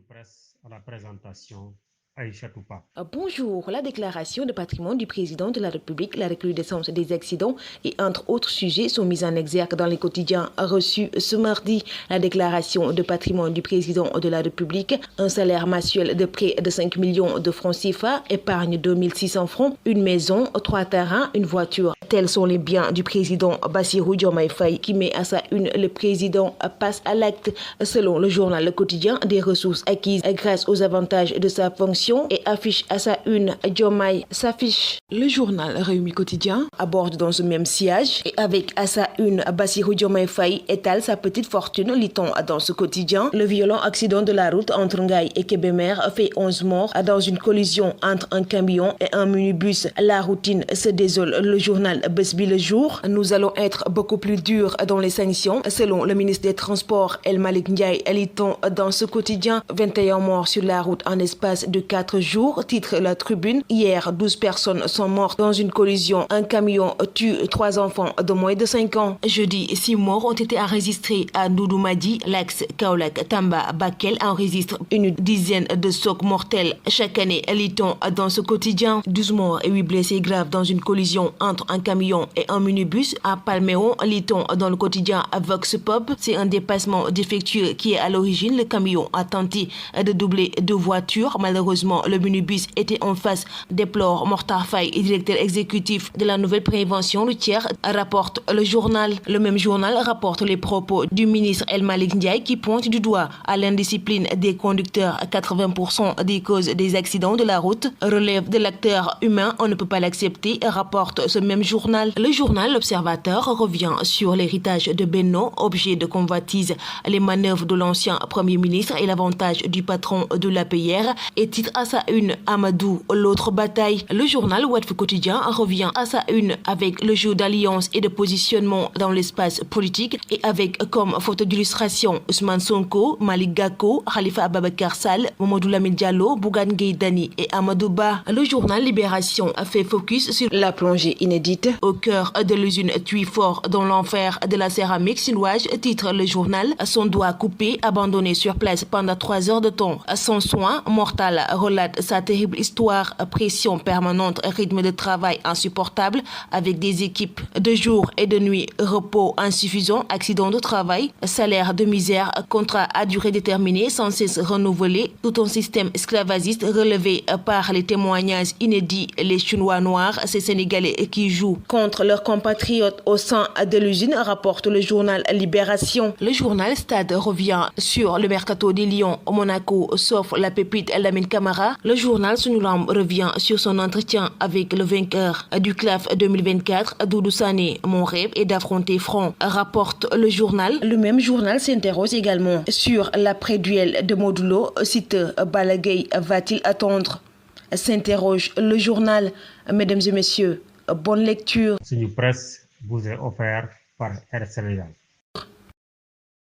presse à la présentation. Aïcha Toupa. Bonjour, la déclaration de patrimoine du président de la République, la recrudescence des accidents et entre autres sujets sont mis en exergue dans les quotidiens reçus ce mardi. La déclaration de patrimoine du président de la République, un salaire mensuel de près de 5 millions de francs CFA, épargne 2600 francs, une maison, 3 terrains, une voiture. Tels sont les biens du président Bassirou Diomaye Faye qui met à sa une le président passe à l'acte. Selon le journal Le Quotidien, des ressources acquises grâce aux avantages de sa fonction et affiche à sa une Diomaye s'affiche. Le journal Rewmi Quotidien aborde dans ce même sillage et avec à sa une Bassirou Diomaye Faye étale sa petite fortune, lit-on dans ce quotidien. Le violent accident de la route entre Ngaye et Kébémer fait 11 morts dans une collision entre un camion et un minibus. La routine se désole. Le journal Bës Bi Le Jour. Nous allons être beaucoup plus durs dans les sanctions selon le ministre des Transports El Malick Ndiaye, lit-on dans ce quotidien. 21 morts sur la route en espace de 4 jours, titre La Tribune. Hier, 12 personnes sont mortes dans une collision. Un camion tue 3 enfants de moins de 5 ans. Jeudi, 6 morts ont été enregistrés à Ndoudoumadi. L'axe Kaolack Tamba Bakel enregistre une dizaine de chocs mortels chaque année, lit-on dans ce quotidien. 12 morts et 8 blessés graves dans une collision entre un camion et un minibus à Palméon, lit-on dans le quotidien Vox Pop. C'est un dépassement défectueux qui est à l'origine. Le camion a tenté de doubler 2 voitures. Malheureusement, le minibus était en face, déplore Mortar Faye, directeur exécutif de la nouvelle prévention routière, rapporte le journal. Le même journal rapporte les propos du ministre El Malick Ndiaye qui pointe du doigt à l'indiscipline des conducteurs. 80% des causes des accidents de la route relèvent de l'acteur humain. On ne peut pas l'accepter, rapporte ce même journal. Le journal L'Observateur revient sur l'héritage de Benno, objet de convoitise, les manœuvres de l'ancien Premier ministre et l'avantage du patron de l'APR et titre à sa une Amadou, l'autre bataille. Le journal Walf Quotidien revient à sa une avec le jeu d'alliance et de positionnement dans l'espace politique et avec comme photo d'illustration Ousmane Sonko, Malick Gakou, Khalifa Ababacar Sall, Mamadou Lamine Diallo, Bougane Gueye Dany et Amadou Ba. Le journal Libération a fait focus sur la plongée inédite au cœur de l'usine Tuifort dans l'enfer de la céramique chinoise, titre le journal. Son doigt coupé, abandonné sur place pendant 3 heures de temps. Sans soin, mortal relate sa terrible histoire, pression permanente, rythme de travail insupportable avec des équipes de jour et de nuit, repos insuffisant, accident de travail, salaire de misère, contrat à durée déterminée sans cesse renouvelé, tout un système esclavagiste relevé par les témoignages inédits. Les Chinois noirs, ces Sénégalais qui jouent contre leurs compatriotes au sein de l'usine, rapporte le journal Libération. Le journal Stade revient sur le mercato des Lions au Monaco, sauf la pépite Lamine Camara. Le journal Sunulam revient sur son entretien avec le vainqueur du CLAF 2024, Doudou Sané. Mon rêve est d'affronter Franc, rapporte le journal. Le même journal s'interroge également sur l'après-duel de Modulo. Cite Balla Gaye va-t-il attendre? S'interroge le journal. Mesdames et messieurs, bonne lecture. Suñu presse vous est offert par Air Sénégal.